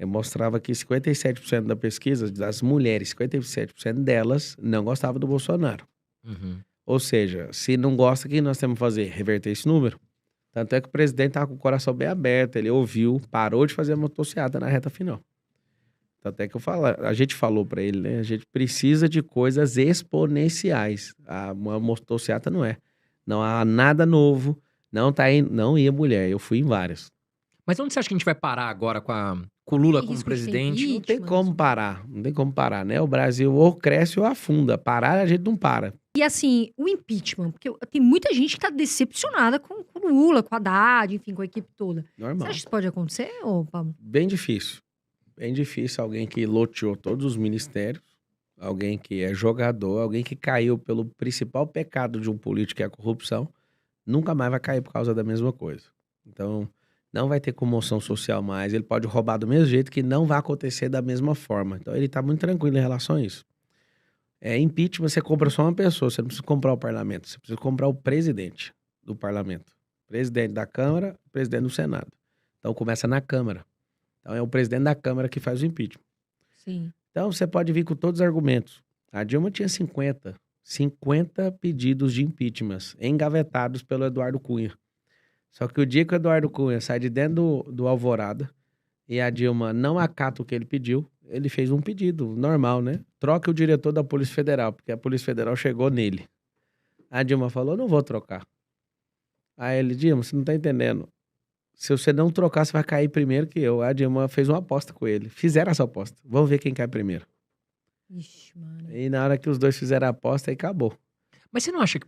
mostrava que 57% da pesquisa das mulheres, 57% delas não gostavam do Bolsonaro. Uhum. Ou seja, se não gosta, o que nós temos que fazer? Reverter esse número. Tanto é que o presidente estava com o coração bem aberto, ele ouviu, parou de fazer a motociata na reta final. Tanto é que a gente falou para ele, né? A gente precisa de coisas exponenciais. Uma motociata não é. Não há nada novo, não ia mulher, eu fui em várias. Mas onde você acha que a gente vai parar agora com o Lula Tem como risco de ter presidente? Não tem impeachment, como parar, não tem como parar, né? O Brasil ou cresce ou afunda. Parar a gente não para. E assim, o impeachment, porque tem muita gente que tá decepcionada com o Lula, com a Haddad, enfim, com a equipe toda. Você Normal. acha que isso pode acontecer, ô Pablo? Bem difícil. Bem difícil alguém que loteou todos os ministérios, alguém que é jogador, alguém que caiu pelo principal pecado de um político, que é a corrupção, nunca mais vai cair por causa da mesma coisa. Então, não vai ter comoção social mais, ele pode roubar do mesmo jeito, que não vai acontecer da mesma forma. Então, ele tá muito tranquilo em relação a isso. Impeachment, você compra só uma pessoa, você não precisa comprar o parlamento, você precisa comprar o presidente do parlamento. Presidente da Câmara, presidente do Senado. Então, começa na Câmara. Então, é o presidente da Câmara que faz o impeachment. Sim. Então, você pode vir com todos os argumentos. A Dilma tinha 50 pedidos de impeachment engavetados pelo Eduardo Cunha. Só que o dia que o Eduardo Cunha sai de dentro do Alvorada e a Dilma não acata o que ele pediu, ele fez um pedido normal, né? Troque o diretor da Polícia Federal, porque a Polícia Federal chegou nele. A Dilma falou, não vou trocar. Aí ele, Dilma, você não tá entendendo. Se você não trocar, você vai cair primeiro que eu. A Dilma fez uma aposta com ele. Fizeram essa aposta. Vamos ver quem cai primeiro. Ixi, mano. E na hora que os dois fizeram a aposta, aí acabou. Mas você não acha que...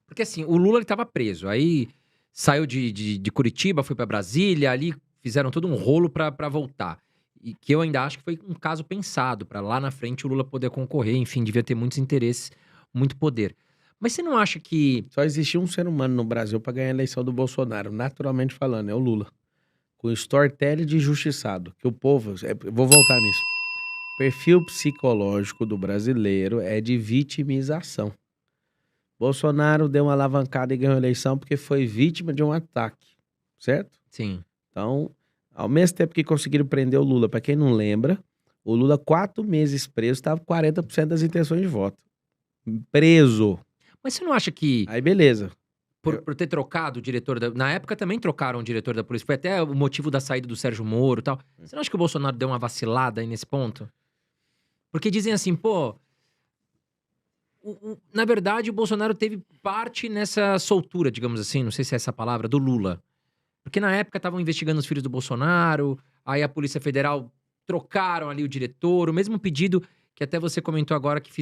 Porque assim, o Lula ele tava preso. Aí saiu de Curitiba, foi pra Brasília, ali fizeram todo um rolo pra voltar. E que eu ainda acho que foi um caso pensado, pra lá na frente o Lula poder concorrer. Enfim, devia ter muitos interesses, muito poder. Mas você não acha que... Só existia um ser humano no Brasil para ganhar a eleição do Bolsonaro, naturalmente falando, é o Lula. Com storytelling de injustiçado, que o povo... vou voltar nisso. O perfil psicológico do brasileiro é de vitimização. Bolsonaro deu uma alavancada e ganhou a eleição porque foi vítima de um ataque, certo? Sim. Então, ao mesmo tempo que conseguiram prender o Lula, para quem não lembra, o Lula, 4 meses preso, estava com 40% das intenções de voto. Preso. Mas você não acha que... Aí, beleza. Por ter trocado o diretor da... Na época também trocaram o diretor da polícia. Foi até o motivo da saída do Sérgio Moro e tal. Você não acha que o Bolsonaro deu uma vacilada aí nesse ponto? Porque dizem assim, pô... na verdade, o Bolsonaro teve parte nessa soltura, digamos assim, não sei se é essa palavra, do Lula. Porque na época estavam investigando os filhos do Bolsonaro, aí a Polícia Federal trocaram ali o diretor, o mesmo pedido que até você comentou agora que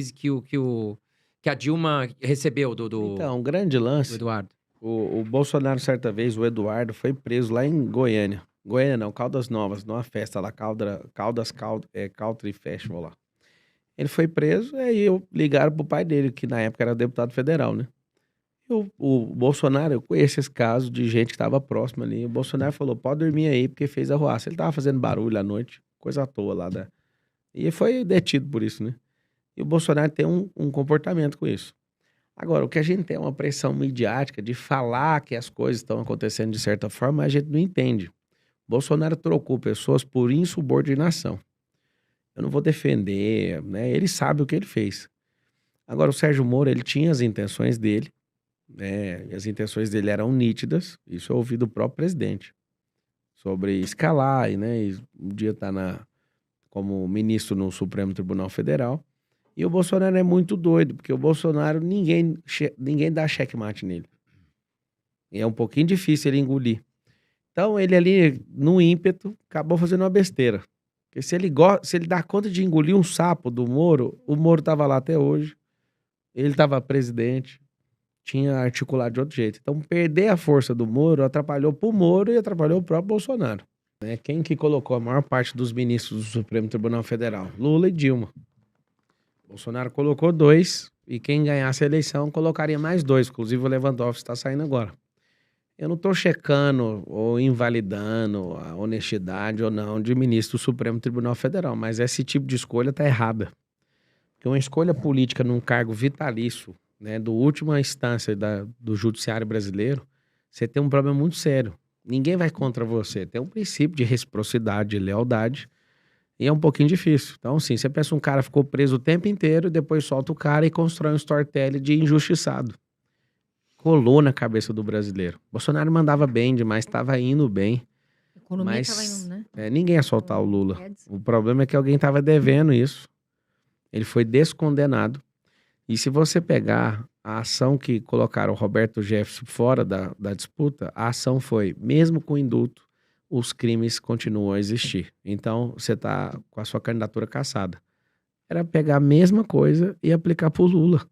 a Dilma recebeu Então, um grande lance. do Eduardo. O Bolsonaro, certa vez, o Eduardo, foi preso lá em Goiânia. Goiânia não, Caldas Novas, numa festa lá, Country Festival lá. Ele foi preso, aí ligaram pro pai dele, que na época era deputado federal, né? O Bolsonaro, eu conheço esse caso de gente que estava próxima ali. O Bolsonaro falou, pode dormir aí, porque fez arruaça. Ele tava fazendo barulho à noite, coisa à toa lá. E foi detido por isso, né? E o Bolsonaro tem um comportamento com isso. Agora, o que a gente tem é uma pressão midiática de falar que as coisas estão acontecendo de certa forma, mas a gente não entende. Bolsonaro trocou pessoas por insubordinação. Eu não vou defender, né? Ele sabe o que ele fez. Agora, o Sérgio Moro, ele tinha as intenções dele, né? E as intenções dele eram nítidas. Isso eu ouvi do próprio presidente. Sobre escalar, né? E um dia tá como ministro no Supremo Tribunal Federal. E o Bolsonaro é muito doido, porque o Bolsonaro, ninguém dá checkmate nele. E é um pouquinho difícil ele engolir. Então, ele ali, no ímpeto, acabou fazendo uma besteira. Porque se ele dá conta de engolir um sapo do Moro, o Moro estava lá até hoje, ele estava presidente, tinha articulado de outro jeito. Então, perder a força do Moro atrapalhou pro Moro e atrapalhou o próprio Bolsonaro. Né? Quem que colocou a maior parte dos ministros do Supremo Tribunal Federal? Lula e Dilma. Bolsonaro colocou 2 e quem ganhasse a eleição colocaria mais 2. Inclusive o Lewandowski está saindo agora. Eu não estou checando ou invalidando a honestidade ou não de ministro do Supremo Tribunal Federal, mas esse tipo de escolha está errada. Porque uma escolha política num cargo vitalício, né, do última instância do judiciário brasileiro, você tem um problema muito sério. Ninguém vai contra você. Tem um princípio de reciprocidade, de lealdade, e é um pouquinho difícil. Então, sim, você pensa um cara ficou preso o tempo inteiro, depois solta o cara e constrói um storytelling de injustiçado. Colou na cabeça do brasileiro. Bolsonaro mandava bem demais, estava indo bem. A economia mas tava indo, né? ninguém ia soltar o Lula. Guedes. O problema é que alguém estava devendo isso. Ele foi descondenado. E se você pegar a ação que colocaram o Roberto Jefferson fora da disputa, a ação foi, mesmo com indulto, os crimes continuam a existir. Então, você está com a sua candidatura cassada. Era pegar a mesma coisa e aplicar para o Lula.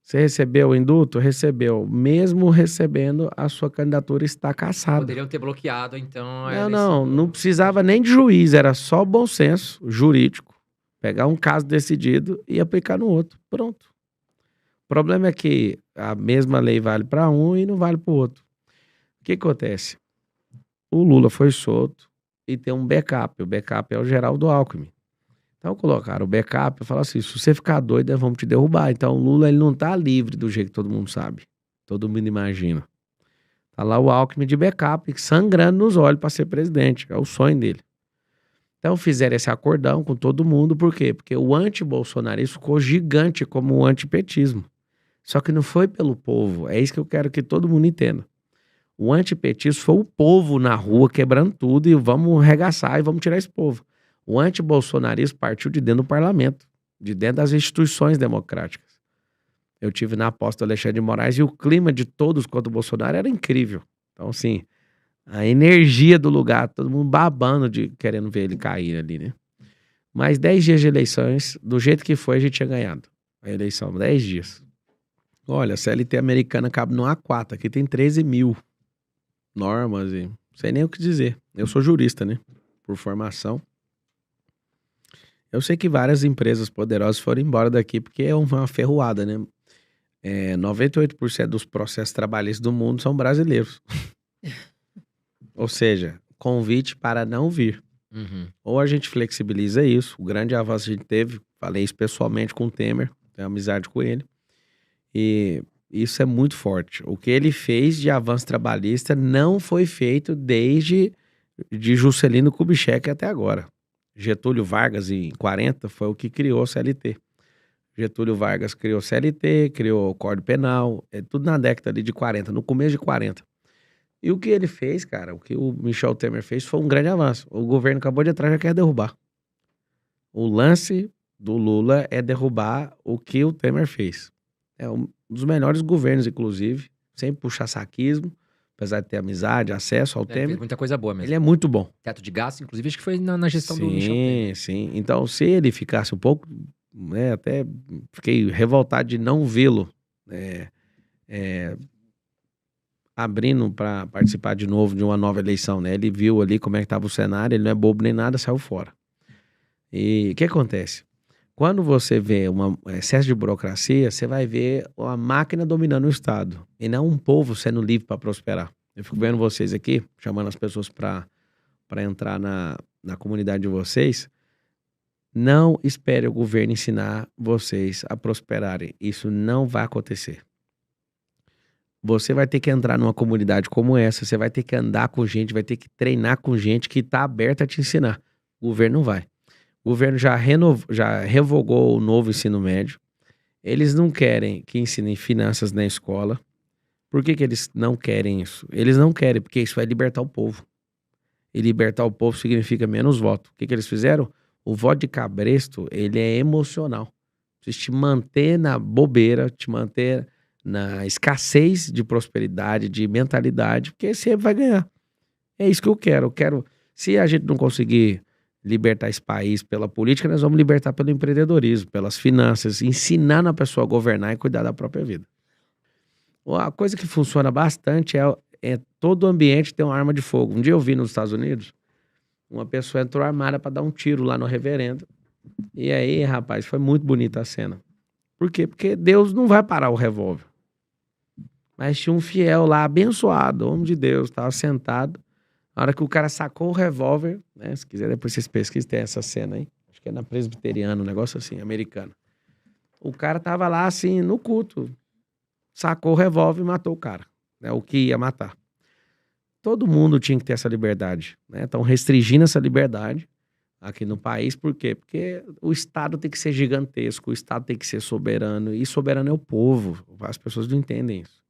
Você recebeu o indulto? Recebeu. Mesmo recebendo, a sua candidatura está cassada. Poderiam ter bloqueado, então, a Não, eleição. não precisava nem de juiz, era só bom senso jurídico. Pegar um caso decidido e aplicar no outro. Pronto. O problema é que a mesma lei vale para um e não vale para o outro. O que acontece? O Lula foi solto e tem um backup. O backup é o Geraldo Alckmin. Então colocaram o backup e falaram assim, se você ficar doido, vamos te derrubar. Então o Lula ele não tá livre do jeito que todo mundo sabe. Todo mundo imagina. Tá lá o Alckmin de backup, sangrando nos olhos para ser presidente. É o sonho dele. Então fizeram esse acordão com todo mundo. Por quê? Porque o anti-bolsonarismo ficou gigante como o antipetismo. Só que não foi pelo povo. É isso que eu quero que todo mundo entenda. O antipetismo foi o povo na rua quebrando tudo e vamos arregaçar e vamos tirar esse povo. O antibolsonarismo partiu de dentro do parlamento, de dentro das instituições democráticas. Eu tive na posse do Alexandre de Moraes e o clima de todos contra o Bolsonaro era incrível. Então, assim, a energia do lugar, todo mundo babando de querendo ver ele cair ali, né? Mas 10 dias de eleições, do jeito que foi, a gente tinha ganhado a eleição, 10 dias. Olha, a CLT americana cabe no A4, aqui tem 13 mil normas e não sei nem o que dizer. Eu sou jurista, né? Por formação. Eu sei que várias empresas poderosas foram embora daqui porque é uma ferroada, né? 98% dos processos trabalhistas do mundo são brasileiros. Ou seja, convite para não vir. Uhum. Ou a gente flexibiliza isso. O grande avanço que a gente teve, falei isso pessoalmente com o Temer, tenho amizade com ele. E isso é muito forte. O que ele fez de avanço trabalhista não foi feito desde de Juscelino Kubitschek até agora. Getúlio Vargas, em 40, foi o que criou o CLT. Getúlio Vargas criou o CLT, criou o Código Penal, tudo na década ali de 40, no começo de 40. E o que ele fez, cara, o que o Michel Temer fez foi um grande avanço. O governo acabou de entrar, já quer derrubar. O lance do Lula é derrubar o que o Temer fez. É um dos melhores governos, inclusive, sem puxar saquismo, apesar de ter amizade, acesso ao Ele Temer. fez muita coisa boa mesmo. Ele é muito bom. Teto de gasto, inclusive, acho que foi na gestão do Michel Temer. Sim. Então, se ele ficasse um pouco, né, até fiquei revoltado de não vê-lo abrindo para participar de novo de uma nova eleição, né? Ele viu ali como é que estava o cenário, ele não é bobo nem nada, saiu fora. E o que acontece? Quando você vê um excesso de burocracia, você vai ver uma máquina dominando o Estado e não um povo sendo livre para prosperar. Eu fico vendo vocês aqui, chamando as pessoas para entrar na comunidade de vocês. Não espere o governo ensinar vocês a prosperarem. Isso não vai acontecer. Você vai ter que entrar numa comunidade como essa, você vai ter que andar com gente, vai ter que treinar com gente que está aberta a te ensinar. O governo não vai. O governo já revogou o novo ensino médio. Eles não querem que ensinem finanças na escola. Por que eles não querem isso? Eles não querem, porque isso vai libertar o povo. E libertar o povo significa menos voto. O que eles fizeram? O voto de cabresto, ele é emocional. Precisa te manter na bobeira, te manter na escassez de prosperidade, de mentalidade, porque sempre vai ganhar. É isso que eu quero. Se a gente não conseguir libertar esse país pela política, nós vamos libertar pelo empreendedorismo, pelas finanças, ensinando a pessoa a governar e cuidar da própria vida. A coisa que funciona bastante é todo ambiente ter uma arma de fogo. Um dia eu vi nos Estados Unidos, uma pessoa entrou armada para dar um tiro lá no reverendo. E aí, rapaz, foi muito bonita a cena. Por quê? Porque Deus não vai parar o revólver. Mas tinha um fiel lá, abençoado, homem de Deus, estava sentado. Na hora que o cara sacou o revólver, né? Se quiser depois vocês pesquisem, tem essa cena aí. Acho que é na Presbiteriana, um negócio assim, americano. O cara tava lá assim, no culto. Sacou o revólver e matou o cara. Né? O que ia matar. Todo mundo tinha que ter essa liberdade. Né? Estão restringindo essa liberdade aqui no país. Por quê? Porque o Estado tem que ser gigantesco, o Estado tem que ser soberano. E soberano é o povo. As pessoas não entendem isso.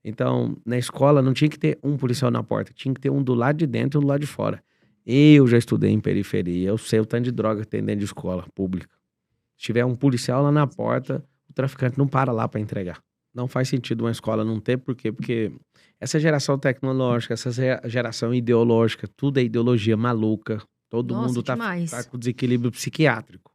Então, na escola não tinha que ter um policial na porta, tinha que ter um do lado de dentro e um do lado de fora. Eu já estudei em periferia, eu sei o tanto de droga que tem dentro de escola pública. Se tiver um policial lá na porta, o traficante não para lá para entregar. Não faz sentido uma escola não ter, por quê? Porque essa geração tecnológica, essa geração ideológica, tudo é ideologia maluca. Todo mundo tá com desequilíbrio psiquiátrico.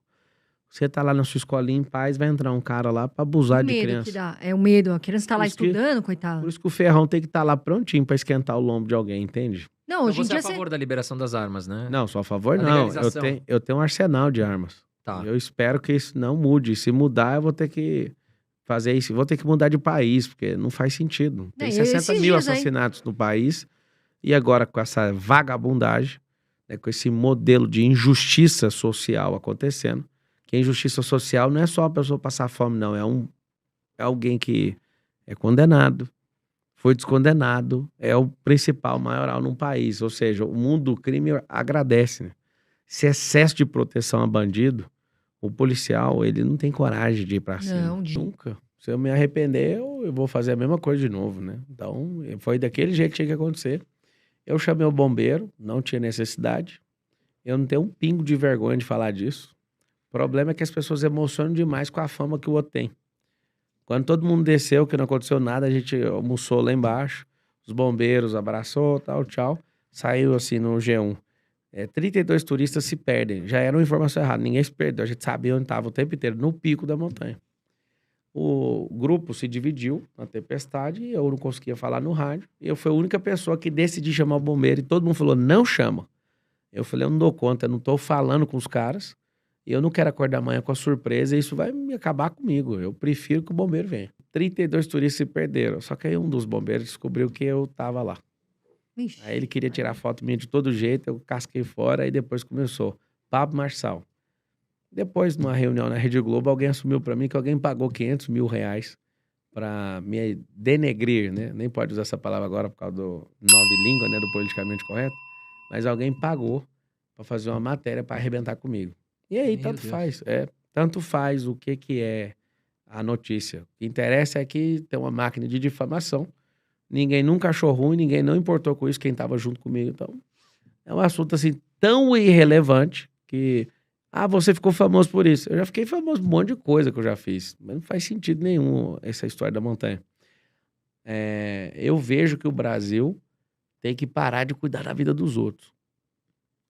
Você tá lá na sua escolinha em paz, vai entrar um cara lá pra abusar de criança. Que dá. É o medo. A criança tá lá estudando, coitada. Por isso que o ferrão tem que estar lá prontinho pra esquentar o lombo de alguém, entende? Não, hoje em dia você é a favor da liberação das armas, né? Não, sou a favor não. Eu tenho um arsenal de armas. Tá. Eu espero que isso não mude. Se mudar, eu vou ter que fazer isso. Vou ter que mudar de país, porque não faz sentido. Tem 60 mil assassinatos no país. E agora com essa vagabundagem, né, com esse modelo de injustiça social acontecendo, que a injustiça social não é só a pessoa passar fome, não. É alguém que é condenado, foi descondenado, é o principal maioral num país. Ou seja, o mundo do crime agradece. Né? Esse excesso de proteção a bandido, o policial, ele não tem coragem de ir pra cima. Não, nunca. Se eu me arrepender, eu vou fazer a mesma coisa de novo, né? Então, foi daquele jeito que tinha que acontecer. Eu chamei o bombeiro, não tinha necessidade. Eu não tenho um pingo de vergonha de falar disso. O problema é que as pessoas emocionam demais com a fama que o outro tem. Quando todo mundo desceu, que não aconteceu nada, a gente almoçou lá embaixo, os bombeiros abraçou, tal, tchau. Saiu assim no G1. 32 turistas se perdem. Já era uma informação errada, ninguém se perdeu. A gente sabia onde estava o tempo inteiro, no pico da montanha. O grupo se dividiu na tempestade e eu não conseguia falar no rádio. E eu fui a única pessoa que decidi chamar o bombeiro e todo mundo falou, não chama. Eu falei, eu não dou conta, eu não tô falando com os caras. E eu não quero acordar amanhã com a surpresa e isso vai me acabar comigo. Eu prefiro que o bombeiro venha. 32 turistas se perderam. Só que aí um dos bombeiros descobriu que eu tava lá. Ixi. Aí ele queria tirar foto minha de todo jeito, eu casquei fora e depois começou. Pablo Marçal. Depois, numa reunião na Rede Globo, alguém assumiu pra mim que alguém pagou 500 mil reais pra me denegrir, né? Nem pode usar essa palavra agora por causa do nova língua, né? Do politicamente correto. Mas alguém pagou pra fazer uma matéria pra arrebentar comigo. E aí, tanto faz. Tanto faz o que é a notícia. O que interessa é que tem uma máquina de difamação. Ninguém nunca achou ruim, ninguém não importou com isso, quem estava junto comigo. Então, é um assunto assim tão irrelevante que... você ficou famoso por isso. Eu já fiquei famoso por um monte de coisa que eu já fiz. Mas não faz sentido nenhum essa história da montanha. Eu vejo que o Brasil tem que parar de cuidar da vida dos outros.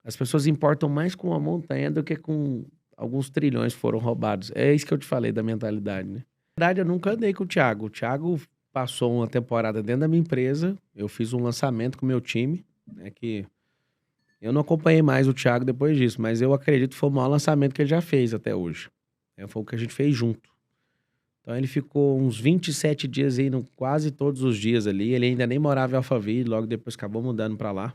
As pessoas importam mais com a montanha do que com alguns trilhões que foram roubados. É isso que eu te falei da mentalidade, né? Na verdade, eu nunca andei com o Thiago. O Thiago passou uma temporada dentro da minha empresa. Eu fiz um lançamento com o meu time, né? Que eu não acompanhei mais o Thiago depois disso, mas eu acredito que foi o maior lançamento que ele já fez até hoje. Foi o que a gente fez junto. Então ele ficou uns 27 dias indo quase todos os dias ali. Ele ainda nem morava em Alphaville, logo depois acabou mudando pra lá.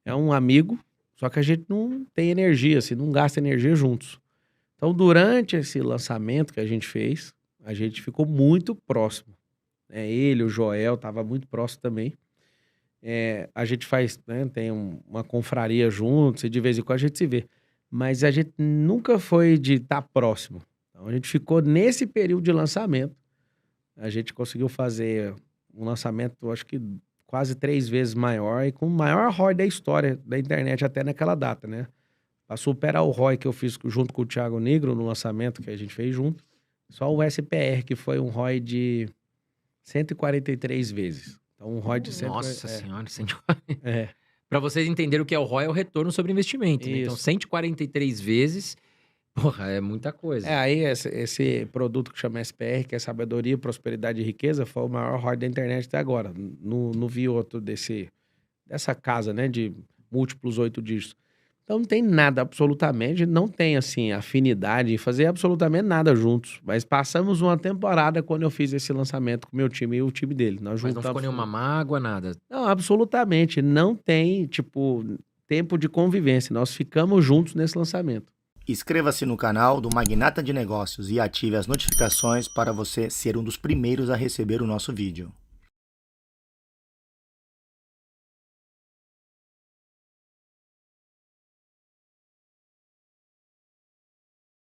É um amigo, só que a gente não tem energia, assim, não gasta energia juntos. Então durante esse lançamento que a gente fez, a gente ficou muito próximo. Ele, o Joel, tava muito próximo também. A gente faz, né, tem uma confraria juntos e de vez em quando a gente se vê. Mas a gente nunca foi de estar próximo. Então a gente ficou nesse período de lançamento. A gente conseguiu fazer um lançamento, acho que quase 3 vezes maior e com o maior ROI da história da internet até naquela data, né? Pra superar o ROI que eu fiz junto com o Thiago Negro no lançamento que a gente fez junto. Só o SPR, que foi um ROI de 143 vezes. Então um ROI de 100... Nossa senhora, 140. É. Pra vocês entenderem o que é o ROI, é o retorno sobre investimento, né? Então, Isso. 143 vezes, porra, é muita coisa. Aí esse produto que chama SPR, que é Sabedoria, Prosperidade e Riqueza, foi o maior ROI da internet até agora. Não vi outro dessa casa, né, de múltiplos 8 dígitos. Então não tem nada, absolutamente, não tem, assim, afinidade em fazer absolutamente nada juntos. Mas passamos uma temporada quando eu fiz esse lançamento com o meu time e o time dele. Nós Mas não ficou nenhuma mágoa, nada. Não, absolutamente. Não tem, tipo, tempo de convivência. Nós ficamos juntos nesse lançamento. Inscreva-se no canal do Magnata de Negócios e ative as notificações para você ser um dos primeiros a receber o nosso vídeo.